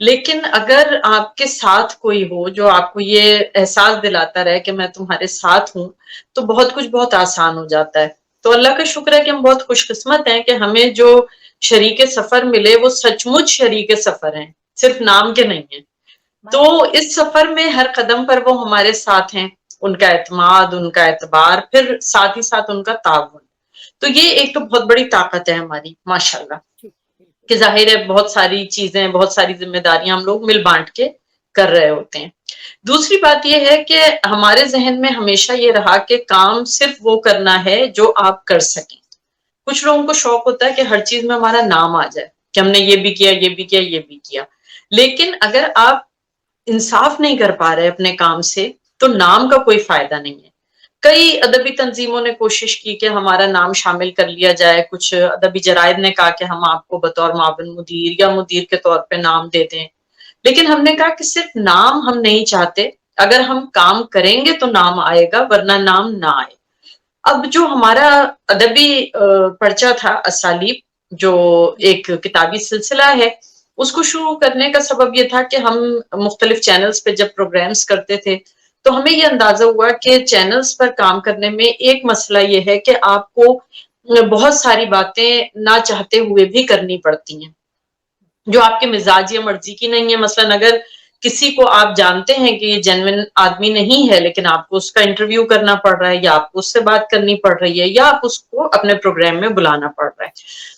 لیکن اگر آپ کے ساتھ کوئی ہو جو آپ کو یہ احساس دلاتا رہے کہ میں تمہارے ساتھ ہوں تو بہت کچھ بہت آسان ہو جاتا ہے. تو اللہ کا شکر ہے کہ ہم بہت خوش قسمت ہیں کہ ہمیں جو شریک سفر ملے وہ سچ مچ شریک سفر ہیں, صرف نام کے نہیں ہیں. تو اس سفر میں ہر قدم پر وہ ہمارے ساتھ ہیں, ان کا اعتماد, ان کا اعتبار, پھر ساتھ ہی ساتھ ان کا تعاون. تو یہ ایک تو بہت بڑی طاقت ہے ہماری ماشاءاللہ, کہ ظاہر ہے بہت ساری چیزیں, بہت ساری ذمہ داریاں ہم لوگ مل بانٹ کے کر رہے ہوتے ہیں. دوسری بات یہ ہے کہ ہمارے ذہن میں ہمیشہ یہ رہا کہ کام صرف وہ کرنا ہے جو آپ کر سکیں. کچھ لوگوں کو شوق ہوتا ہے کہ ہر چیز میں ہمارا نام آ جائے کہ ہم نے یہ بھی کیا, یہ بھی کیا, یہ بھی کیا. لیکن اگر آپ انصاف نہیں کر پا رہے اپنے کام سے تو نام کا کوئی فائدہ نہیں ہے. کئی ادبی تنظیموں نے کوشش کی کہ ہمارا نام شامل کر لیا جائے, کچھ ادبی جرائد نے کہا کہ ہم آپ کو بطور معاون مدیر یا مدیر کے طور پہ نام دے دیں, لیکن ہم نے کہا کہ صرف نام ہم نہیں چاہتے, اگر ہم کام کریں گے تو نام آئے گا ورنہ نام نہ آئے. اب جو ہمارا ادبی پرچہ تھا اسالیب, جو ایک کتابی سلسلہ ہے, اس کو شروع کرنے کا سبب یہ تھا کہ ہم مختلف چینلز پہ جب پروگرامز کرتے تھے تو ہمیں یہ اندازہ ہوا کہ چینلز پر کام کرنے میں ایک مسئلہ یہ ہے کہ آپ کو بہت ساری باتیں نہ چاہتے ہوئے بھی کرنی پڑتی ہیں جو آپ کے مزاج یا مرضی کی نہیں ہے. مثلا اگر کسی کو آپ جانتے ہیں کہ یہ جینوین آدمی نہیں ہے لیکن آپ کو اس کا انٹرویو کرنا پڑ رہا ہے, یا آپ کو اس سے بات کرنی پڑ رہی ہے, یا آپ اس کو اپنے پروگرام میں بلانا پڑ رہا ہے,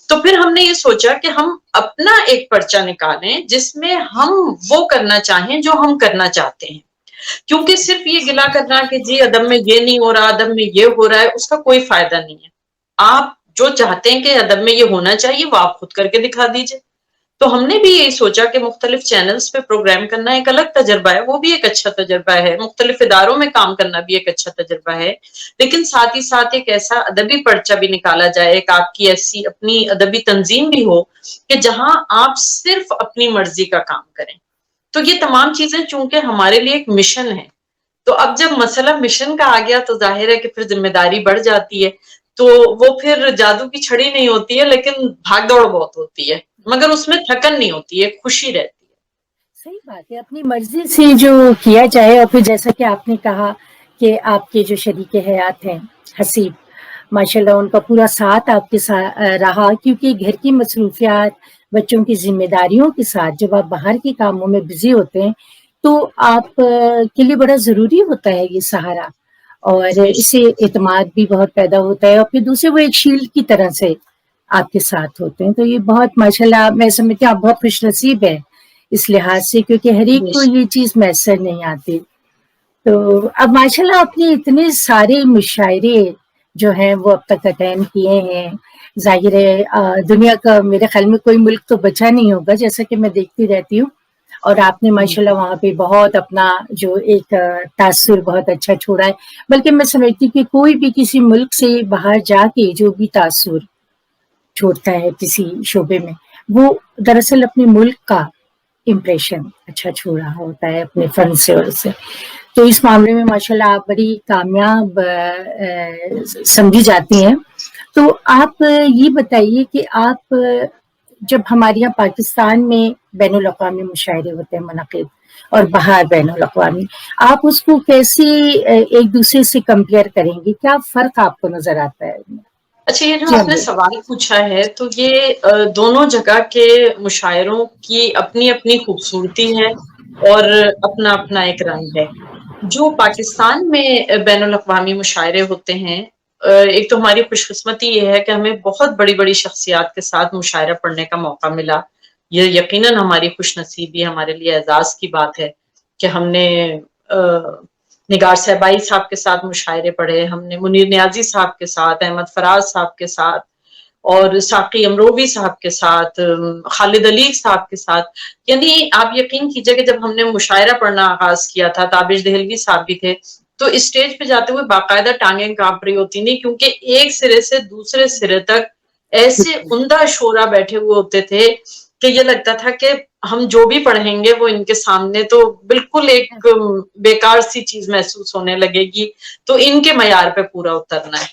تو پھر ہم نے یہ سوچا کہ ہم اپنا ایک پرچہ نکالیں جس میں ہم وہ کرنا چاہیں جو ہم کرنا چاہتے ہیں. کیونکہ صرف یہ گلا کرنا کہ جی ادب میں یہ نہیں ہو رہا, ادب میں یہ ہو رہا ہے, اس کا کوئی فائدہ نہیں ہے. آپ جو چاہتے ہیں کہ ادب میں یہ ہونا چاہیے وہ آپ خود کر کے دکھا دیجئے. تو ہم نے بھی یہی سوچا کہ مختلف چینلز پہ پروگرام کرنا ایک الگ تجربہ ہے, وہ بھی ایک اچھا تجربہ ہے, مختلف اداروں میں کام کرنا بھی ایک اچھا تجربہ ہے, لیکن ساتھ ہی ساتھ ایک ایسا ادبی پرچہ بھی نکالا جائے, ایک آپ کی ایسی اپنی ادبی تنظیم بھی ہو کہ جہاں آپ صرف اپنی مرضی کا کام کریں. تو یہ تمام چیزیں چونکہ ہمارے لیے ایک مشن ہے, تو اب جب مسئلہ مشن کا آ گیا تو ظاہر ہے کہ پھر ذمہ داری بڑھ جاتی ہے. تو وہ پھر جادو کی چھڑی نہیں ہوتی ہے لیکن بھاگ دوڑ بہت ہوتی ہے, مگر اس میں تھکن نہیں ہوتی ہے, خوشی رہتی ہے. صحیح بات ہے, اپنی مرضی سے جو کیا جائے. اور پھر جیسا کہ آپ نے کہا کہ آپ کے جو شریک حیات ہیں حسیب, ماشاءاللہ ان کا پورا ساتھ آپ کے ساتھ رہا, کیونکہ گھر کی مصروفیات, بچوں کی ذمہ داریوں کے ساتھ جب آپ باہر کے کاموں میں بزی ہوتے ہیں تو آپ کے لیے بڑا ضروری ہوتا ہے یہ سہارا, اور اس سے اعتماد بھی بہت پیدا ہوتا ہے, اور پھر دوسرے وہ ایک شیلڈ کی طرح سے آپ کے ساتھ ہوتے ہیں. تو یہ بہت ماشاءاللہ میں سمجھتی ہوں آپ بہت خوش نصیب ہیں اس لحاظ سے, کیونکہ ہر ایک کو یہ چیز میسر نہیں آتی. تو اب ماشاءاللہ اپنے اتنے سارے مشاعرے جو ہیں وہ اب تک اٹینڈ کیے ہیں. ظاہر ہے دنیا کا میرے خیال میں کوئی ملک تو بچا نہیں ہوگا, جیسا کہ میں دیکھتی رہتی ہوں, اور آپ نے ماشاءاللہ وہاں پہ بہت اپنا جو ایک تاثر بہت اچھا چھوڑا ہے. بلکہ میں سمجھتی ہوں کہ کوئی بھی کسی ملک سے باہر جا کے جو بھی تاثر چھوڑتا ہے کسی شعبے میں, وہ دراصل اپنے ملک کا امپریشن اچھا چھوڑا ہوتا ہے اپنے فن سے. اور سے تو اس معاملے میں ماشاءاللہ آپ بڑی کامیاب سمجھی جاتی ہیں. تو آپ یہ بتائیے کہ آپ جب ہمارے یہاں پاکستان میں بین الاقوامی مشاعرے ہوتے ہیں منعقد, اور باہر بین الاقوامی, آپ اس کو کیسے ایک دوسرے سے کمپیئر کریں گے؟ کیا فرق آپ کو نظر آتا ہے؟ اچھا, یہ جو آپ نے سوال پوچھا ہے تو یہ دونوں جگہ کے مشاعروں کی اپنی اپنی خوبصورتی ہے اور اپنا اپنا ایک رنگ ہے. جو پاکستان میں بین الاقوامی مشاعرے ہوتے ہیں, ایک تو ہماری خوش قسمتی یہ ہے کہ ہمیں بہت بڑی بڑی شخصیات کے ساتھ مشاعرہ پڑھنے کا موقع ملا. یہ یقیناً ہماری خوش نصیبی, ہمارے لیے اعزاز کی بات ہے کہ ہم نے نگار صاحبائی صاحب کے ساتھ مشاعرے پڑھے, ہم نے منیر نیازی صاحب کے ساتھ, احمد فراز صاحب کے ساتھ, اور ساقی امروی صاحب کے ساتھ, خالد علی صاحب کے ساتھ. یعنی آپ یقین کیجئے کہ جب ہم نے مشاعرہ پڑھنا آغاز کیا تھا, تابش دہلوی صاحب بھی تھے, تو اسٹیج پہ جاتے ہوئے باقاعدہ ٹانگیں کانپ رہی ہوتی نہیں, کیونکہ ایک سرے سے دوسرے سرے تک ایسے عمدہ شعرا بیٹھے ہوئے ہوتے تھے کہ یہ لگتا تھا کہ ہم جو بھی پڑھیں گے وہ ان کے سامنے تو بالکل ایک بیکار سی چیز محسوس ہونے لگے گی, تو ان کے معیار پہ پورا اترنا ہے.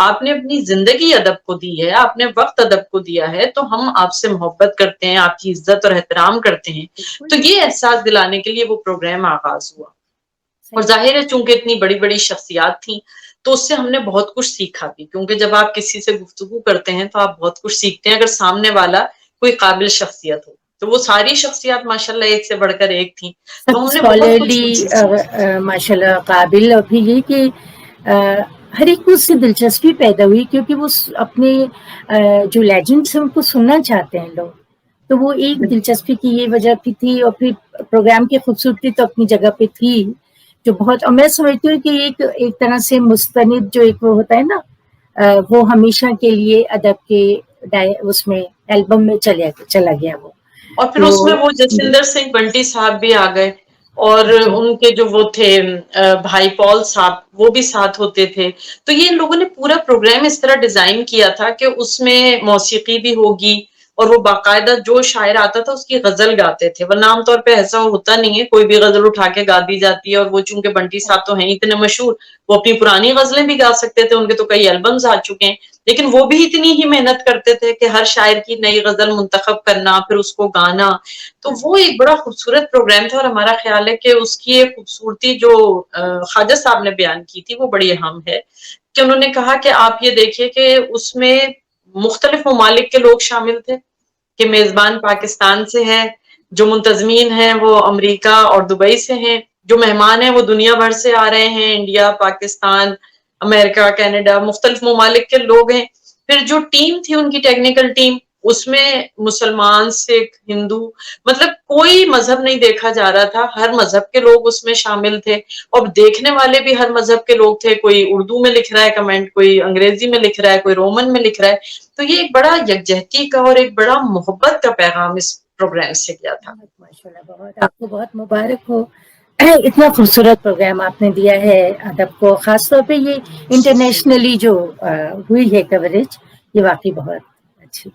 آپ نے اپنی زندگی ادب کو دی ہے, آپ نے وقت ادب کو دیا ہے, تو ہم آپ سے محبت کرتے ہیں, آپ کی عزت اور احترام کرتے ہیں. تو یہ احساس دلانے کے لیے وہ پروگرام آغاز ہوا. اور ظاہر ہے چونکہ اتنی بڑی بڑی شخصیات تھیں تو اس سے ہم نے بہت کچھ سیکھا بھی, کیونکہ جب آپ کسی سے گفتگو کرتے ہیں تو آپ بہت کچھ سیکھتے ہیں اگر سامنے والا کوئی قابل شخصیت ہو. تو وہ ساری شخصیات ماشاءاللہ ایک سے بڑھ کر ایک تھیں, سب تو ہم نے بہت کچھ اسکالرلی ماشاء اللہ قابل. اور پھر یہ کہ ہر ایک کو اس سے دلچسپی پیدا ہوئی کیونکہ وہ اپنے جو لیجنڈس ہیں ان کو سننا چاہتے ہیں لوگ, تو وہ ایک دلچسپی کی یہ وجہ بھی تھی. اور پھر پروگرام کی خوبصورتی تو اپنی جگہ پہ تھی جو بہت, اور میں سمجھتی ہوں کہ ایک طرح سے مستند جو ایک وہ ہوتا ہے نا, وہ ہمیشہ کے لیے ادب کے اس میں البم میں چلا گیا وہ. اور پھر تو اس میں وہ جسوندر سنگھ بنٹی صاحب بھی آ گئے, اور جی ان کے جو وہ تھے بھائی پال صاحب, وہ بھی ساتھ ہوتے تھے. تو یہ لوگوں نے پورا پروگرام اس طرح ڈیزائن کیا تھا کہ اس میں موسیقی بھی ہوگی, اور وہ باقاعدہ جو شاعر آتا تھا اس کی غزل گاتے تھے, ورنہ عام طور پہ ایسا ہوتا نہیں ہے, کوئی بھی غزل اٹھا کے گا دی جاتی ہے. اور وہ چونکہ بنٹی صاحب تو ہیں اتنے مشہور, وہ اپنی پرانی غزلیں بھی گا سکتے تھے, ان کے تو کئی البمز آ چکے ہیں, لیکن وہ بھی اتنی ہی محنت کرتے تھے کہ ہر شاعر کی نئی غزل منتخب کرنا, پھر اس کو گانا. تو وہ ایک بڑا خوبصورت پروگرام تھا, اور ہمارا خیال ہے کہ اس کی ایک خوبصورتی جو خواجہ صاحب نے بیان کی تھی وہ بڑی اہم ہے, کہ انہوں نے کہا کہ آپ یہ دیکھیے کہ اس میں مختلف ممالک کے لوگ شامل تھے, کہ میزبان پاکستان سے ہیں, جو منتظمین ہیں وہ امریکہ اور دبئی سے ہیں, جو مہمان ہیں وہ دنیا بھر سے آ رہے ہیں, انڈیا, پاکستان, امریکہ, کینیڈا, مختلف ممالک کے لوگ ہیں. پھر جو ٹیم تھی ان کی ٹیکنیکل ٹیم, اس میں مسلمان, سکھ, ہندو, مطلب کوئی مذہب نہیں دیکھا جا رہا تھا, ہر مذہب کے لوگ اس میں شامل تھے. اور دیکھنے والے بھی ہر مذہب کے لوگ تھے, کوئی اردو میں لکھ رہا ہے کمنٹ, کوئی انگریزی میں لکھ رہا ہے, کوئی رومن میں لکھ رہا ہے. تو یہ ایک بڑا یکجہتی کا اور ایک بڑا محبت کا پیغام اس پروگرام سے گیا تھا. ماشاءاللہ, بہت آپ کو بہت مبارک ہو, اتنا خوبصورت پروگرام آپ نے دیا ہے ادب کو, خاص طور پہ یہ انٹرنیشنلی جو ہوئی ہے کوریج, یہ واقعی بہت اچھی.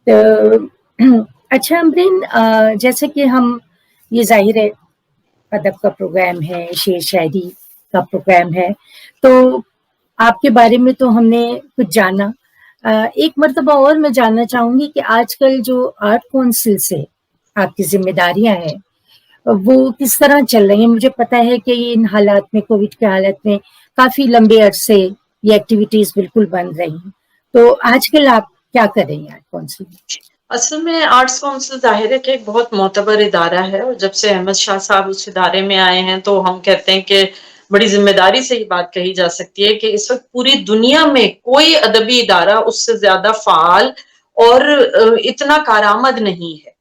تو اچھا امرین, جیسے کہ ہم, یہ ظاہر ہے ادب کا پروگرام ہے, شعر شاعری کا پروگرام ہے, تو آپ کے بارے میں تو ہم نے کچھ جانا. ایک مرتبہ اور میں جاننا چاہوں گی کہ آج کل جو آرٹ کونسل سے آپ کی ذمہ داریاں ہیں وہ کس طرح چل رہی ہیں. مجھے پتا ہے کہ ان حالات میں, کووڈ کے حالت میں کافی لمبے عرصے یہ ایکٹیویٹیز بالکل بند رہی ہیں, تو آج کل آپ کیا کر رہی ہیں آرٹ کونسل میں؟ اصل میں آرٹس کونسل ظاہر ہے کہ ایک بہت معتبر ادارہ ہے, اور جب سے احمد شاہ صاحب اس ادارے میں آئے ہیں تو ہم کہتے ہیں کہ بڑی ذمہ داری سے یہ بات کہی جا سکتی ہے کہ اس وقت پوری دنیا میں کوئی ادبی ادارہ اس سے زیادہ فعال اور اتنا کارآمد نہیں ہے.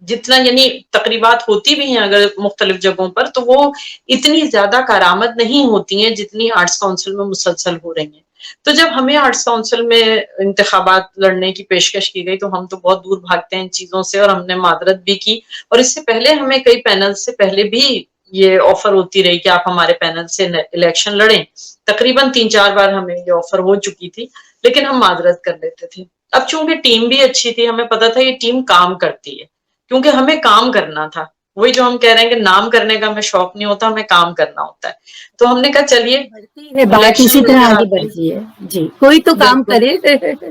جتنا, یعنی تقریبات ہوتی بھی ہیں اگر مختلف جگہوں پر, تو وہ اتنی زیادہ کارآمد نہیں ہوتی ہیں جتنی آرٹس کونسل میں مسلسل ہو رہی ہیں. تو جب ہمیں آرٹس کونسل میں انتخابات لڑنے کی پیشکش کی گئی تو ہم تو بہت دور بھاگتے ہیں ان چیزوں سے, اور ہم نے معذرت بھی کی. اور اس سے پہلے ہمیں کئی پینل سے پہلے بھی یہ آفر ہوتی رہی کہ آپ ہمارے پینل سے الیکشن لڑیں. تقریباً 3-4 بار ہمیں یہ آفر ہو چکی تھی, لیکن ہم معذرت کر لیتے تھے. اب چونکہ ٹیم بھی اچھی تھی, ہمیں پتا تھا یہ ٹیم کام کرتی ہے, کیونکہ ہمیں کام کرنا تھا. وہی جو ہم کہہ رہے ہیں کہ نام کرنے کا ہمیں شوق نہیں ہوتا, ہمیں کام کرنا ہوتا ہے. تو ہم نے کہا چلیے بڑھتی ہے بات, الیکشن اسی طرح نظر آگے آتے ہیں. بڑھتی ہے جی, کوئی تو کام بالکل. کرے.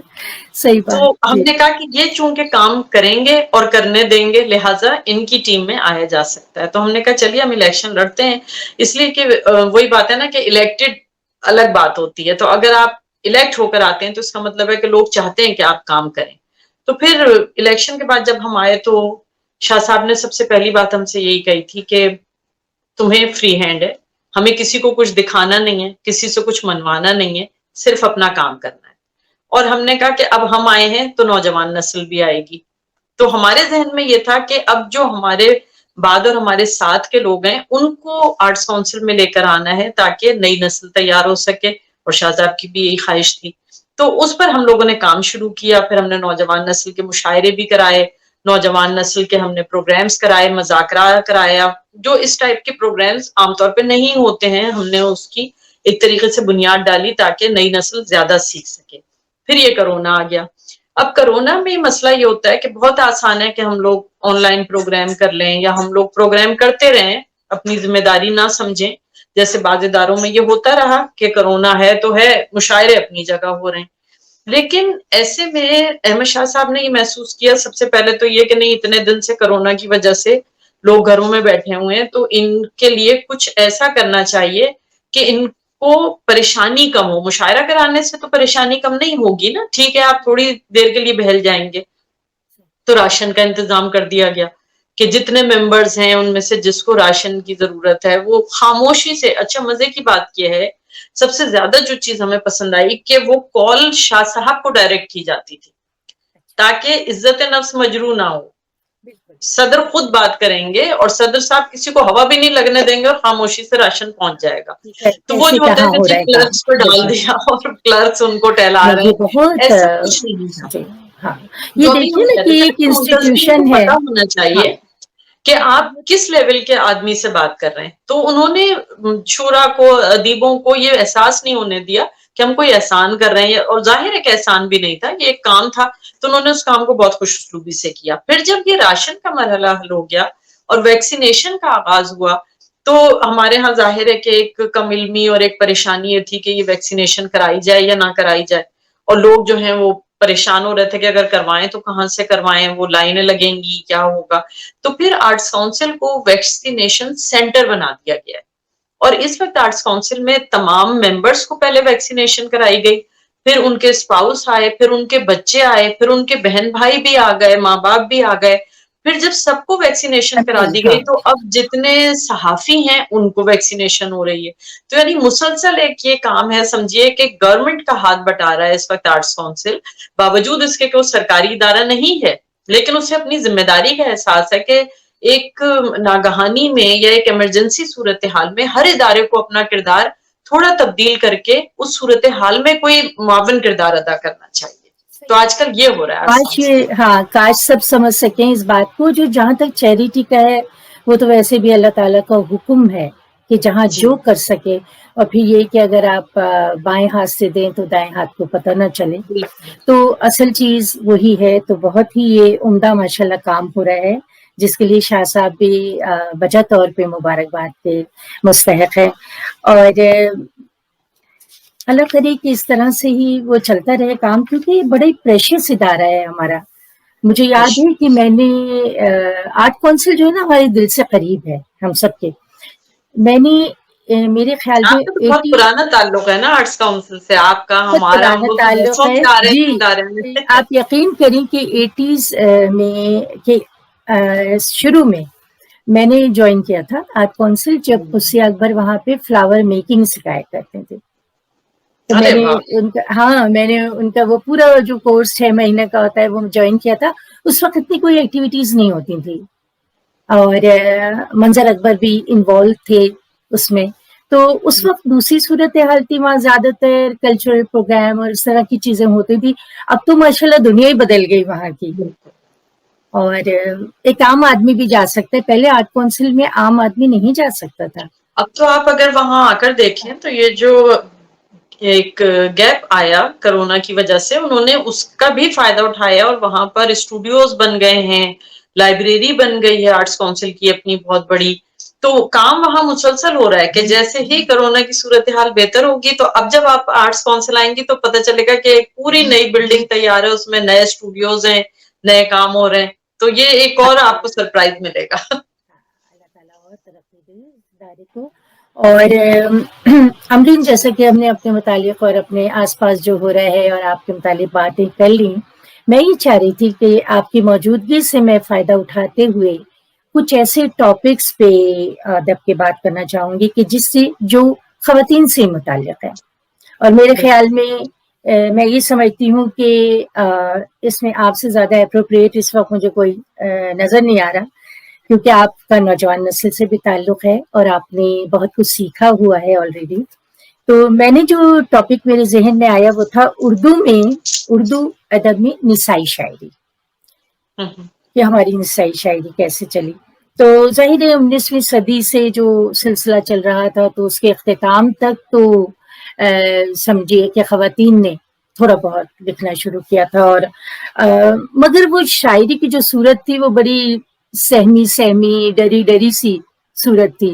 صحیح تو بات ہم جی. نے کہا کہ یہ چونکہ کام کریں گے اور کرنے دیں گے, لہٰذا ان کی ٹیم میں آیا جا سکتا ہے. تو ہم نے کہا چلیے ہم الیکشن لڑتے ہیں, اس لیے کہ وہی بات ہے نا کہ الیکٹڈ الگ بات ہوتی ہے, تو اگر آپ الیکٹ ہو کر آتے ہیں تو اس کا مطلب ہے کہ لوگ چاہتے ہیں کہ آپ کام کریں. تو پھر الیکشن کے بعد جب ہم آئے تو شاہ صاحب نے سب سے پہلی بات ہم سے یہی کہی تھی کہ تمہیں فری ہینڈ ہے, ہمیں کسی کو کچھ دکھانا نہیں ہے, کسی سے کچھ منوانا نہیں ہے, صرف اپنا کام کرنا ہے. اور ہم نے کہا کہ اب ہم آئے ہیں تو نوجوان نسل بھی آئے گی. تو ہمارے ذہن میں یہ تھا کہ اب جو ہمارے بعد اور ہمارے ساتھ کے لوگ ہیں ان کو آرٹس کونسل میں لے کر آنا ہے تاکہ نئی نسل تیار ہو سکے, اور شاہ صاحب کی بھی یہی خواہش تھی. تو اس پر ہم لوگوں نے کام شروع کیا. پھر ہم نے نوجوان نسل کے مشاعرے بھی کرائے, نوجوان نسل کے ہم نے پروگرامز کرائے, مذاکرہ کرایا, جو اس ٹائپ کے پروگرامز عام طور پہ نہیں ہوتے ہیں. ہم نے اس کی ایک طریقے سے بنیاد ڈالی تاکہ نئی نسل زیادہ سیکھ سکے. پھر یہ کرونا آ گیا. اب کرونا میں مسئلہ یہ ہوتا ہے کہ بہت آسان ہے کہ ہم لوگ آن لائن پروگرام کر لیں یا ہم لوگ پروگرام کرتے رہیں, اپنی ذمہ داری نہ سمجھیں. جیسے بعض اداروں میں یہ ہوتا رہا کہ کرونا ہے تو ہے، مشاعرے اپنی جگہ ہو رہے ہیں. لیکن ایسے میں احمد شاہ صاحب نے یہ محسوس کیا سب سے پہلے تو یہ کہ نہیں، اتنے دن سے کرونا کی وجہ سے لوگ گھروں میں بیٹھے ہوئے ہیں، تو ان کے لیے کچھ ایسا کرنا چاہیے کہ ان کو پریشانی کم ہو. مشاعرہ کرانے سے تو پریشانی کم نہیں ہوگی نا، ٹھیک ہے آپ تھوڑی دیر کے لیے بہل جائیں گے. تو راشن کا انتظام کر دیا گیا کہ جتنے ممبرز ہیں ان میں سے جس کو راشن کی ضرورت ہے وہ خاموشی سے. اچھا مزے کی بات یہ ہے، سب سے زیادہ جو چیز ہمیں پسند آئی کہ وہ کال شاہ صاحب کو ڈائریکٹ کی جاتی تھی تاکہ عزت نفس مجروح نہ ہو. صدر خود بات کریں گے اور صدر صاحب کسی کو ہوا بھی نہیں لگنے دیں گے اور خاموشی سے راشن پہنچ جائے گا. تو وہ کیسے جو ہوتا کہاں ہے کہ ہو جی رہا ہے کام. کلرکس پہ ڈال بالکل. دیا اور کلرکس ان کو ٹہلا نہیں رہے یہ ہیں، بہت ایسا کچھ نہیں تھا. جی ہاں، یہ جو بھی دیکھیے ہم نا کہہ کہ رہے ایک تھے منتظمین کو انسٹیٹیوشن ہے. پتا ہونا ہاں چاہیے کہ آپ کس لیول کے آدمی سے بات کر رہے ہیں. تو انہوں نے شورا کو، ادیبوں کو یہ احساس نہیں ہونے دیا کہ ہم کوئی احسان کر رہے ہیں، اور ظاہر ہے کہ احسان بھی نہیں تھا، یہ ایک کام تھا. تو انہوں نے اس کام کو بہت خوش اسلوبی سے کیا. پھر جب یہ راشن کا مرحلہ حل ہو گیا اور ویکسینیشن کا آغاز ہوا تو ہمارے ہاں ظاہر ہے کہ ایک کم علمی اور ایک پریشانی یہ تھی کہ یہ ویکسینیشن کرائی جائے یا نہ کرائی جائے، اور لوگ جو ہیں وہ پریشان ہو رہے تھے کہ اگر کروائیں تو کہاں سے کروائیں، وہ لائنیں لگیں گی، کیا ہوگا. تو پھر آرٹس کونسل کو ویکسینیشن سینٹر بنا دیا گیا ہے، اور اس وقت آرٹس کونسل میں تمام ممبرز کو پہلے ویکسینیشن کرائی گئی، پھر ان کے اسپاؤس آئے، پھر ان کے بچے آئے، پھر ان کے بہن بھائی بھی آ گئے، ماں باپ بھی آ گئے. پھر جب سب کو ویکسینیشن کرا جی دی ہاں گئی تو اب جتنے صحافی ہیں ان کو ویکسینیشن ہو رہی ہے. تو یعنی مسلسل ایک یہ کام ہے، سمجھیے کہ گورنمنٹ کا ہاتھ بٹا رہا ہے اس وقت آرٹس کونسل، باوجود اس کے کہ وہ سرکاری ادارہ نہیں ہے، لیکن اسے اپنی ذمہ داری کا احساس ہے کہ ایک ناگہانی میں یا ایک ایمرجنسی صورتحال میں ہر ادارے کو اپنا کردار تھوڑا تبدیل کر کے اس صورتحال میں کوئی معاون کردار ادا کرنا چاہیے. تو آج کل یہ ہو رہا ہے آرٹس کاش کونسل. ہاں کاش سب سمجھ سکیں اس بات کو. جو جہاں تک چیریٹی کا ہے وہ تو ویسے بھی اللہ تعالیٰ کا حکم ہے کہ جہاں جی جو کر سکے، اور پھر یہ کہ اگر آپ بائیں ہاتھ سے دیں تو دائیں ہاتھ کو پتہ نہ چلے. بالکل. تو اصل چیز وہی ہے. تو بہت ہی یہ عمدہ ماشاءاللہ کام ہو رہا ہے جس کے لیے شاہ صاحب بھی بجا طور پہ مبارکباد کے مستحق ہے. اور اللہ کرے کہ اس طرح سے ہی وہ چلتا رہے کام، کیونکہ یہ بڑا ہی پریشیس ادارہ ہے ہمارا. مجھے یاد ہے کہ میں نے آرٹ کونسل جو ہے نا ہمارے دل سے قریب ہے ہم سب کے. میں نے میرے خیال میں آپ کا تو بہت پرانا تعلق ہے نا آرٹس کونسل سے، آپ کا بہت ہمارا، ہم پرانا لوگ تو تعلق برسوں ہے سے آ رہے ہیں جی. اس ادارے میں. آپ یقین کریں کہ 80s میں کہ شروع میں نے جوائن کیا تھا آرٹ کونسل جب قدسیہ اکبر وہاں پہ فلاور میکنگ سکھایا کرتے تھے. تو میں ارے نے واہ. میں نے ان کا وہ پورا جو کورس 6 مہینے کا ہوتا ہے وہ جوائن کیا تھا. اس وقت اتنی کوئی ایکٹیویٹیز نہیں ہوتی تھی اور منظر اکبر بھی انوالو تھے اس میں. تو اس وقت دوسری صورتحال تھی، وہاں زیادہ تر کلچرل پروگرام اور اس طرح کی چیزیں ہوتی تھی. اب تو ماشاءاللہ دنیا ہی بدل گئی وہاں کی، اور ایک عام آدمی بھی جا سکتا ہے. پہلے آرٹ کونسل میں عام آدمی نہیں جا سکتا تھا. اب تو آپ اگر وہاں آ کر دیکھیں تو یہ جو ایک گیپ آیا کرونا کی وجہ سے، انہوں نے اس کا بھی فائدہ اٹھایا اور وہاں پر اسٹوڈیوز بن گئے ہیں، لائبریری بن گئی ہے آرٹس کونسل کی اپنی بہت بڑی. تو کام وہاں مسلسل ہو رہا ہے کہ جیسے ہی کرونا کی صورتحال بہتر ہوگی تو اب جب آپ آرٹس کونسل آئیں گی تو پتہ چلے گا کہ ایک پوری نئی بلڈنگ تیار ہے، اس میں نئے اسٹوڈیوز ہیں، نئے کام ہو رہے ہیں. تو یہ ایک اور آپ کو سرپرائز ملے گا. اللہ تعالیٰ اور ترقی دے اس ادارے کو. اور امرین، جیسا کہ ہم نے اپنے متعلق اور اپنے آس پاس جو ہو رہا ہے اور آپ کے متعلق باتیں کر لی، میں یہ چاہ رہی تھی کہ آپ کی موجودگی سے میں فائدہ اٹھاتے ہوئے کچھ ایسے ٹاپکس پہ ادب کے بات کرنا چاہوں گی کہ جس سے جو خواتین سے متعلق ہے. اور میرے خیال میں میں یہ سمجھتی ہوں کہ اس میں آپ سے زیادہ اپروپریٹ اس وقت مجھے کوئی نظر نہیں آ رہا، کیونکہ آپ کا نوجوان نسل سے بھی تعلق ہے اور آپ نے بہت کچھ سیکھا ہوا ہے آلریڈی. تو میں نے جو ٹاپک میرے ذہن میں آیا وہ تھا اردو ادب میں نسائی شاعری، کہ ہماری نسائی شاعری کیسے چلی. تو ظاہر ہے 19ویں صدی سے جو سلسلہ چل رہا تھا تو اس کے اختتام تک تو سمجھیے کہ خواتین نے تھوڑا بہت لکھنا شروع کیا تھا. اور مگر وہ شاعری کی جو صورت تھی وہ بڑی سہمی ڈری سی صورت تھی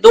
2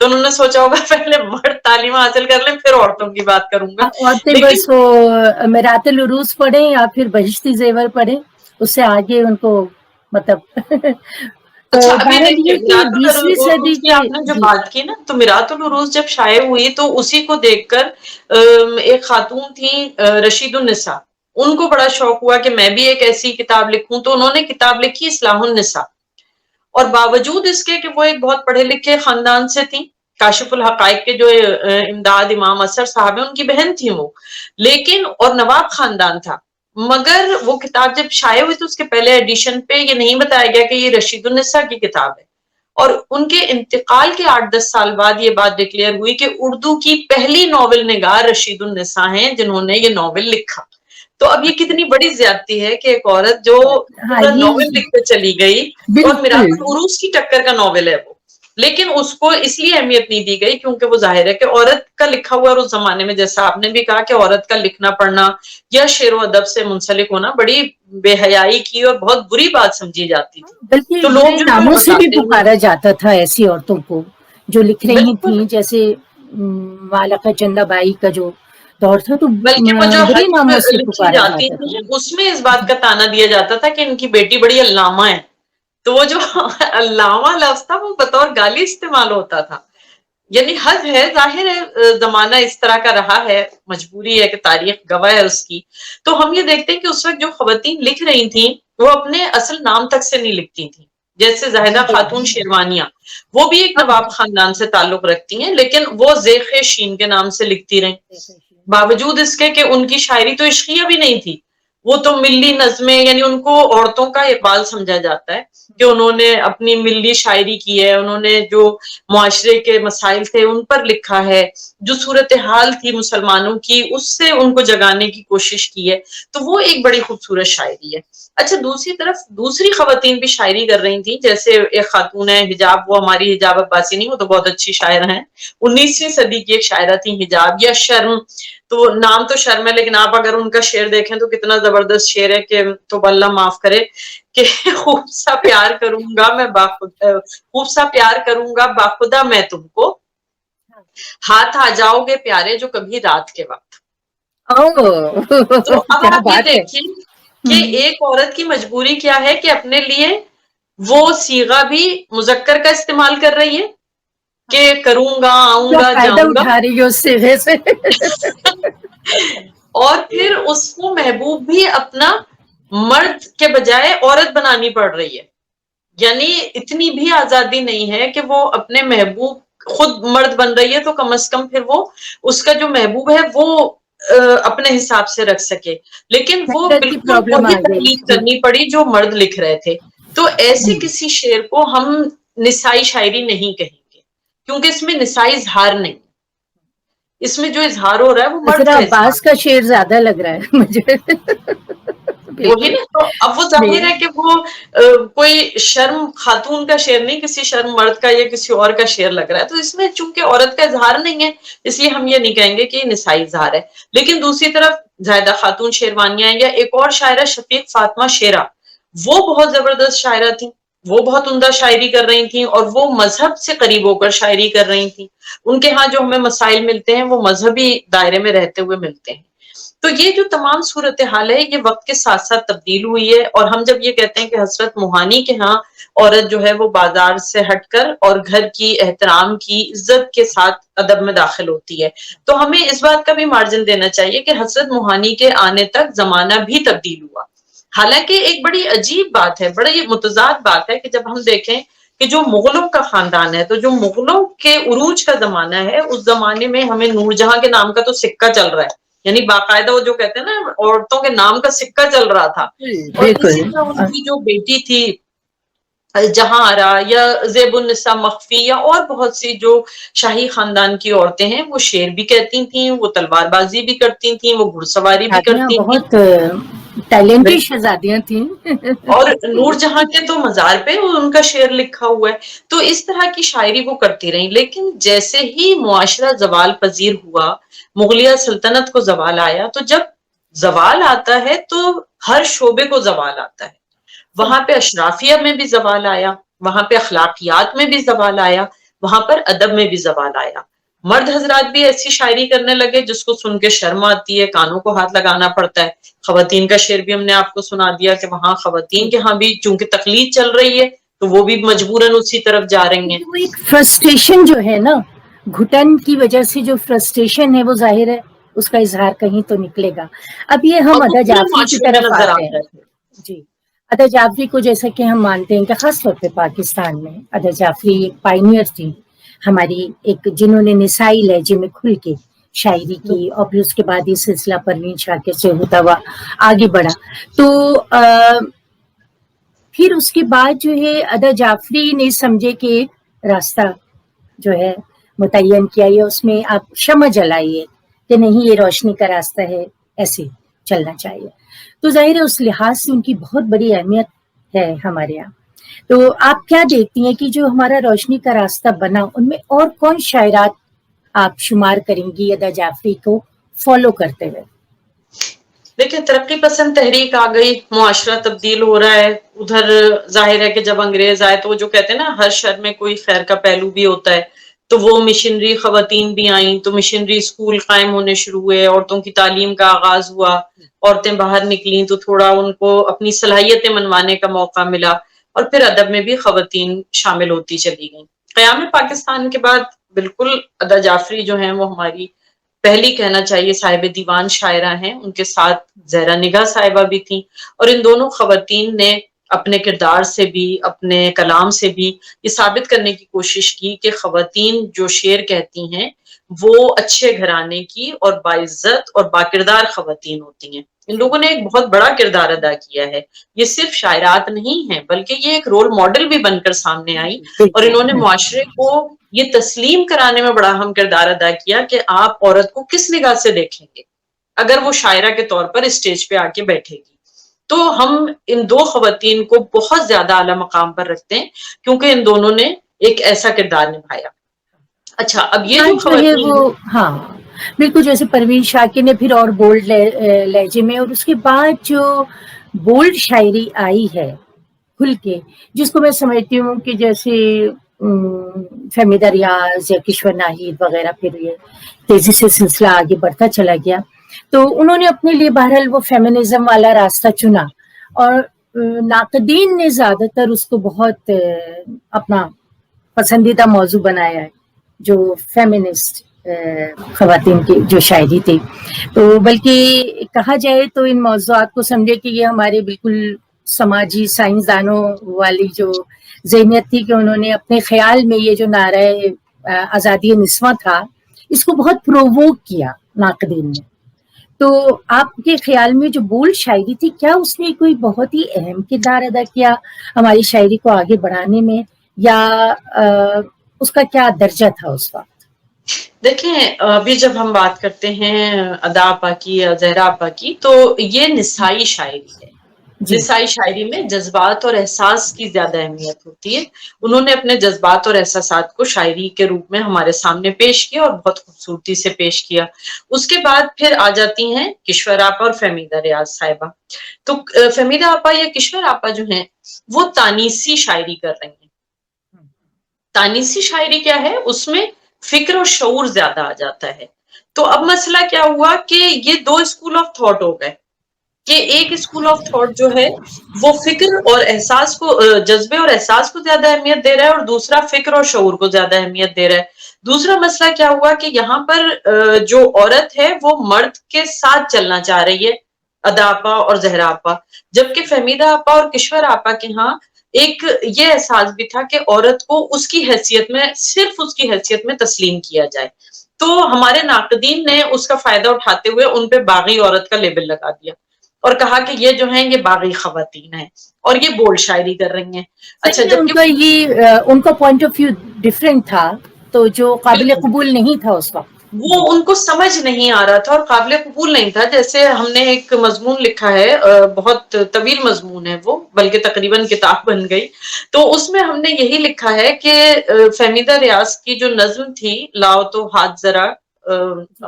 تو انہوں نے سوچا ہوگا پہلے مرد تعلیم حاصل کر لیں پھر عورتوں کی بات کروں گا. عورتیں لیکن بس وہ میرات العروج پڑھیں یا پھر بہشتی زیور پڑھیں, اس سے آگے ان کو مطلب تو اچھا ابھی بہرحال دیکھیے یہ کہ میراث 20ویں صدی العروج کی کے آپ نے جو جی بات کی نا, تو میراث العروج جب شائع ہوئی تو اسی کو دیکھ کر ایک خاتون تھی رشید النساء, ان کو بڑا شوق ہوا کہ میں بھی ایک ایسی کتاب لکھوں, تو انہوں نے کتاب لکھی اصلاح النساء. اور باوجود اس کے کہ وہ ایک بہت پڑھے لکھے خاندان سے تھیں, کاشف الحقائق کے جو امداد امام اثر صاحب ہیں ان کی بہن تھی وہ, لیکن اور نواب خاندان تھا, مگر وہ کتاب جب شائع ہوئی تو اس کے پہلے ایڈیشن پہ یہ نہیں بتایا گیا کہ یہ رشید النساء کی کتاب ہے. اور ان کے انتقال کے 8-10 سال بعد یہ بات ڈکلیئر ہوئی کہ اردو کی پہلی ناول نگار رشید النساء ہیں جنہوں نے یہ ناول لکھا. تو اب یہ کتنی بڑی زیادتی ہے کہ ایک عورت جو ہاں پورا یہ ناول لکھ کے چلی گئی, اور بالکل میراث العروج کی ٹکر کا ناول ہے وہ, لیکن اس کو اس لیے اہمیت نہیں دی گئی کیونکہ وہ ظاہر ہے کہ عورت کا لکھا ہوا, اور اس زمانے میں جیسا آپ نے بھی کہا کہ عورت کا لکھنا پڑھنا یا شعر و ادب سے منسلک ہونا بڑی بے حیائی کی اور بہت بری بات سمجھی جاتی تھی. بلکہ تو برے لوگ جو ہے ناموں سے بھی بتاتے ہیں. پکارا جاتا تھا ایسی عورتوں کو جو لکھ رہی بالکل, تھیں, جیسے مالکا چندا بائی کا جو دور تھا تو بلکہ وہ جو برے حج ناموں سے لکھی پکارا جاتی جاتا تھی تھا. اس میں اس بات کا تانا دیا جاتا تھا کہ ان کی بیٹی بڑی علامہ ہے, تو وہ جو علامہ لفظ تھا وہ بطور گالی استعمال ہوتا تھا. یعنی حد ہے, ظاہر ہے زمانہ اس طرح کا رہا ہے, مجبوری ہے کہ تاریخ گواہ ہے اس کی. تو ہم یہ دیکھتے ہیں کہ اس وقت جو خواتین لکھ رہی تھیں وہ اپنے اصل نام تک سے نہیں لکھتی تھیں, جیسے زاہدہ خاتون شیروانیاں, وہ بھی ایک نواب خاندان سے تعلق رکھتی ہیں لیکن وہ زیخ شین کے نام سے لکھتی رہیں, باوجود اس کے کہ ان کی شاعری تو عشقیہ بھی نہیں تھی, وہ تو ملی نظمیں, یعنی ان کو عورتوں کا اقبال سمجھا جاتا ہے کہ انہوں نے اپنی ملی شاعری کی ہے, انہوں نے جو معاشرے کے مسائل تھے ان پر لکھا ہے, جو صورتحال تھی مسلمانوں کی اس سے ان کو جگانے کی کوشش کی ہے, تو وہ ایک بڑی خوبصورت شاعری ہے. اچھا دوسری طرف دوسری خواتین بھی شاعری کر رہی تھیں, جیسے ایک خاتون ہے حجاب, وہ ہماری حجاب عباسی نہیں, وہ تو بہت اچھی شاعر ہیں, 19ویں صدی کی ایک شاعرہ تھی حجاب, یا شرم, تو نام تو شرم ہے لیکن آپ اگر ان کا شعر دیکھیں تو کتنا زبردست شعر ہے کہ تو اللہ معاف کرے کہ خوب سا پیار کروں گا میں خوب سا پیار کروں گا باخدا میں تم کو, ہاتھ آ جاؤ گے پیارے جو کبھی رات کے وقت. تو اب کیا آپ یہ بات ہے. دیکھیں کہ ایک عورت کی مجبوری کیا ہے کہ اپنے لیے وہ صیغہ بھی مذکر کا استعمال کر رہی ہے کہ کروں گا, آؤں کیا گا, فائدہ جاؤں گا, اٹھا رہی ہے اس سے اور پھر اس کو محبوب بھی اپنا مرد کے بجائے عورت بنانی پڑ رہی ہے. یعنی اتنی بھی آزادی نہیں ہے کہ وہ اپنے محبوب, خود مرد بن رہی ہے تو کم از کم پھر وہ اس کا جو محبوب ہے وہ اپنے حساب سے رکھ سکے, لیکن وہ جنڈر کی بالکل پرابلم وہی آ گئی. تکلیف جی کرنی پڑی جو مرد لکھ رہے تھے. تو ایسے کسی شعر کو ہم نسائی شاعری نہیں کہیں گے کیونکہ اس میں نسائی اظہار نہیں, اس میں جو اظہار ہو رہا ہے وہ مرد نظرا کا اظہار. عباس کا شعر زیادہ لگ رہا ہے مجھے. وہی بالکل نا, تو اب وہ ظاہر ہے کہ وہ کوئی شرم خاتون کا شعر نہیں, کسی شرم مرد کا یا کسی اور کا شعر لگ رہا ہے, تو اس میں چونکہ عورت کا اظہار نہیں ہے اس لیے ہم یہ نہیں کہیں گے کہ یہ نسائی اظہار ہے. لیکن دوسری طرف زاہدہ خاتون شیروانیاں یا ایک اور شاعرہ شفیق فاطمہ شیرہ, وہ بہت زبردست شاعرہ تھیں, وہ بہت عمدہ شاعری کر رہی تھیں اور وہ مذہب سے قریب ہو کر شاعری کر رہی تھیں. ان کے ہاں جو ہمیں مسائل ملتے ہیں وہ مذہبی دائرے میں رہتے ہوئے ملتے ہیں. تو یہ جو تمام صورتحال ہے یہ وقت کے ساتھ ساتھ تبدیل ہوئی ہے, اور ہم جب یہ کہتے ہیں کہ حضرت موہانی کے ہاں عورت جو ہے وہ بازار سے ہٹ کر اور گھر کی احترام کی عزت کے ساتھ ادب میں داخل ہوتی ہے, تو ہمیں اس بات کا بھی مارجن دینا چاہیے کہ حضرت موہانی کے آنے تک زمانہ بھی تبدیل ہوا. حالانکہ ایک بڑی عجیب بات ہے, بڑی متضاد بات ہے کہ جب ہم دیکھیں کہ جو مغلوں کا خاندان ہے, تو جو مغلوں کے عروج کا زمانہ ہے اس زمانے میں ہمیں نور جہاں کے نام کا تو سکہ چل رہا ہے, یعنی باقاعدہ وہ جو کہتے ہیں نا عورتوں کے نام کا سکہ چل رہا تھا, اور بالکل. اسی طرح ان کی جو بیٹی تھی جہاں آرا یا زیب النساء مخفی یا اور بہت سی جو شاہی خاندان کی عورتیں ہیں وہ شعر بھی کہتی تھیں, وہ تلوار بازی بھی کرتی تھیں, وہ گھڑ سواری بھی شادیاں کرتی تھیں. بہت ٹیلنٹڈ شہزادیاں تھیں. اور نور جہاں کے تو مزار پہ ان کا شعر لکھا ہوا ہے, تو اس طرح کی شاعری وہ کرتی رہیں. لیکن جیسے ہی معاشرہ زوال پذیر ہوا, مغلیہ سلطنت کو زوال آیا, تو جب زوال آتا ہے تو ہر شعبے کو زوال آتا ہے. وہاں پہ اشرافیہ میں بھی زوال آیا, وہاں پہ اخلاقیات میں بھی زوال آیا, وہاں پر ادب میں بھی زوال آیا. مرد حضرات بھی ایسی شاعری کرنے لگے جس کو سن کے شرم آتی ہے, کانوں کو ہاتھ لگانا پڑتا ہے. خواتین کا شعر بھی ہم نے آپ کو سنا دیا کہ وہاں خواتین کے ہاں بھی چونکہ تقلید چل رہی ہے تو وہ بھی مجبوراً اسی طرف جا رہی ہیں. وہ ایک فرسٹریشن جو ہے نا, گھٹن کی وجہ سے جو فرسٹریشن ہے وہ ظاہر ہے اس کا اظہار کہیں تو نکلے گا. اب یہ ہم اور وہ ادا پورے جعفری کی معاشرے میں طرف نظر آتے آتا ہیں. ہے. جی, ادا جعفری کو جیسا کہ ہم مانتے ہیں کہ خاص طور پہ پاکستان میں ادا جعفری ایک پائنیئر تھی ہماری, ایک جنہوں نے نسائی لہجے میں کھل کے شاعری کی, اور پھر اس کے بعد یہ سلسلہ پروین شاکر سے ہوتا ہوا آگے بڑھا. تو پھر اس کے بعد جو ہے ادا جعفری نے سمجھے کہ ایک راستہ جو ہے متعین کیا, یا اس میں آپ شمع جلائیے کہ نہیں یہ روشنی کا راستہ ہے, ایسے چلنا چاہیے. تو ظاہر ہے اس لحاظ سے ان کی بہت بڑی اہمیت ہے ہمارے یہاں. تو آپ کیا دیکھتی ہیں کہ جو ہمارا روشنی کا راستہ بنا ان میں اور کون شاعرات آپ شمار کریں گی ادا جعفری کو فالو کرتے ہوئے؟ دیکھیں, ترقی پسند تحریک آ گئی, معاشرہ تبدیل ہو رہا ہے. ادھر ظاہر ہے کہ جب انگریز آئے تو وہ جو کہتے ہیں نا ہر شر میں کوئی خیر کا پہلو بھی ہوتا ہے, تو وہ مشنری خواتین بھی آئیں, تو مشنری اسکول قائم ہونے شروع ہوئے, عورتوں کی تعلیم کا آغاز ہوا, عورتیں باہر نکلیں تو تھوڑا ان کو اپنی صلاحیتیں منوانے کا موقع ملا, اور پھر ادب میں بھی خواتین شامل ہوتی چلی گئیں. قیام پاکستان کے بعد بالکل ادا جعفری جو ہیں وہ ہماری پہلی کہنا چاہیے صاحب دیوان شاعرہ ہیں. ان کے ساتھ زہرا نگاہ صاحبہ بھی تھیں, اور ان دونوں خواتین نے اپنے کردار سے بھی اپنے کلام سے بھی یہ ثابت کرنے کی کوشش کی کہ خواتین جو شعر کہتی ہیں وہ اچھے گھرانے کی اور باعزت اور باکردار خواتین ہوتی ہیں. ان لوگوں نے ایک بہت بڑا کردار ادا کیا ہے. یہ صرف شاعرات نہیں ہیں بلکہ یہ ایک رول ماڈل بھی بن کر سامنے آئی, اور انہوں نے معاشرے کو یہ تسلیم کرانے میں بڑا اہم کردار ادا کیا کہ آپ عورت کو کس نگاہ سے دیکھیں گے اگر وہ شاعرہ کے طور پر اسٹیج پہ آ کے بیٹھے گی. تو ہم ان دو خواتین کو بہت زیادہ اعلیٰ مقام پر رکھتے ہیں کیونکہ ان دونوں نے ایک ایسا کردار نبھایا. اچھا, اب یہ جو جو ہے وہ خواتین ہاں بالکل جیسے پروین شاکر نے پھر اور بولڈ لہجے میں, اور اس کے بعد جو بولڈ شاعری آئی ہے کھل کے, جس کو میں سمجھتی ہوں کہ جیسے فہمیدہ ریاض یا کشور ناہید وغیرہ, پھر یہ تیزی سے سلسلہ آگے بڑھتا چلا گیا. تو انہوں نے اپنے لیے بہرحال وہ فیمنزم والا راستہ چنا, اور ناقدین نے زیادہ تر اس کو بہت اپنا پسندیدہ موضوع بنایا ہے, جو فیمنسٹ خواتین کی جو شاعری تھی. تو بلکہ کہا جائے تو ان موضوعات کو سمجھے کہ یہ ہمارے بالکل سماجی سائنسدانوں والی جو ذہنیت تھی کہ انہوں نے اپنے خیال میں یہ جو نعرہ آزادی نسواں تھا اس کو بہت پرووک کیا ناقدین نے. تو آپ کے خیال میں جو بولڈ شاعری تھی, کیا اس نے کوئی بہت ہی اہم کردار ادا کیا ہماری شاعری کو آگے بڑھانے میں, یا اس کا کیا درجہ تھا اس وقت؟ دیکھیں, ابھی جب ہم بات کرتے ہیں ادا آپا کی یا زہرا آپا کی, تو یہ نسائی شاعری ہے. جی نسائی شاعری میں جذبات اور احساس کی زیادہ اہمیت ہوتی ہے. انہوں نے اپنے جذبات اور احساسات کو شاعری کے روپ میں ہمارے سامنے پیش کیا اور بہت خوبصورتی سے پیش کیا. اس کے بعد پھر آ جاتی ہیں کشور آپا اور فہمیدہ ریاض صاحبہ. تو فہمیدہ آپا یا کشور آپا جو ہیں وہ تانیسی شاعری کر رہی ہیں. تانیسی شاعری کیا ہے, اس میں فکر و شعور زیادہ آ جاتا ہے. تو اب مسئلہ کیا ہوا کہ یہ دو اسکول آف تھاٹ ہو گئے کہ ایک اسکول آف تھاٹ جو ہے وہ فکر اور احساس کو, جذبے اور احساس کو زیادہ اہمیت دے رہا ہے, اور دوسرا فکر اور شعور کو زیادہ اہمیت دے رہا ہے. دوسرا مسئلہ کیا ہوا کہ یہاں پر جو عورت ہے وہ مرد کے ساتھ چلنا چاہ رہی ہے, ادا آپا اور زہرا آپا, جبکہ فہمیدہ آپا اور کشور آپا کے ہاں ایک یہ احساس بھی تھا کہ عورت کو اس کی حیثیت میں, صرف اس کی حیثیت میں تسلیم کیا جائے. تو ہمارے ناقدین نے اس کا فائدہ اٹھاتے ہوئے ان پہ باغی عورت کا لیبل لگا دیا اور کہا کہ یہ جو ہیں یہ باغی خواتین ہیں اور یہ بولڈ شاعری کر رہی ہیں. اچھا, ان کا یہ ان کا پوائنٹ آف ویو ڈفرینٹ تھا, تو جو قابل بالکل قبول نہیں تھا اس وقت. وہ ان کو سمجھ نہیں آ رہا تھا اور قابل قبول نہیں تھا. جیسے ہم نے ایک مضمون لکھا ہے, بہت طویل مضمون ہے وہ, بلکہ تقریباً کتاب بن گئی. تو اس میں ہم نے یہی لکھا ہے کہ فہمیدہ ریاض کی جو نظم تھی لاؤ تو ہاتھ ذرا,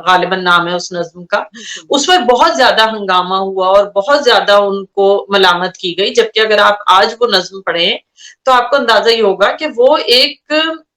غالباً نام ہے اس نظم کا, اس پر بہت زیادہ ہنگامہ ہوا اور بہت زیادہ ان کو ملامت کی گئی. جبکہ اگر آپ آج وہ نظم پڑھیں تو آپ کو اندازہ ہی ہوگا کہ وہ ایک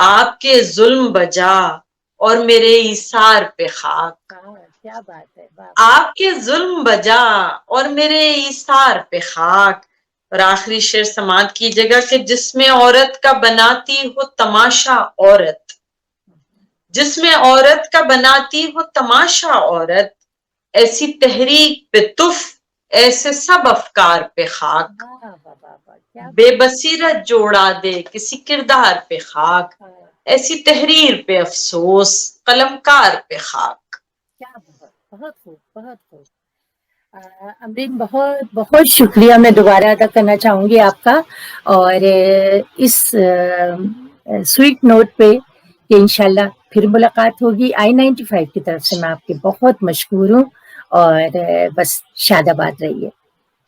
آپ کے ظلم بجا اور میرے ایثار پہ خاک. کیا بات ہے. آپ کے ظلم بجا اور میرے ایثار پہ خاک. اور آخری شعر سماعت کیجیے گا کہ جس میں عورت کا بناتی ہو تماشا عورت, جس میں عورت کا بناتی ہو تماشا عورت, ایسی تحریک پہ تف ایسے سب افکار پہ خاک. بے بصیرت جوڑا دے کسی کردار پہ خاک, ایسی تحریر پہ افسوس قلمکار پہ خاک. کیا بہت خوب, بہت خوب. امرین, بہت بہت شکریہ میں دوبارہ ادا کرنا چاہوں گی آپ کا, اور اس سویٹ نوٹ پہ کہ انشاءاللہ پھر ملاقات ہوگی. I-95 کی طرف سے میں آپ کے بہت مشکور ہوں, اور بس شاد آباد رہیے.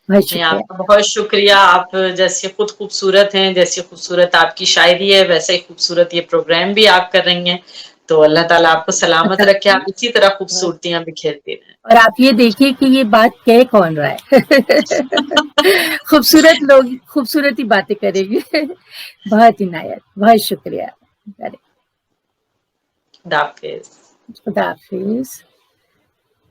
بہت شکریہ. آپ کا بہت شکریہ. آپ جیسے خود خوبصورت ہیں, جیسی خوبصورت آپ کی شاعری ہے, ویسے ہی خوبصورت یہ پروگرام بھی آپ کر رہی ہیں. تو اللہ تعالیٰ آپ کو سلامت رکھے, آپ اسی طرح خوبصورتیاں بکھیرتی رہیں. اور آپ یہ دیکھیے کہ یہ بات کہہ کون رہا ہے. خوبصورت لوگ خوبصورتی باتیں کریں گے. بہت عنایت, بہت شکریہ. خدا حافظ. خدا حافظ.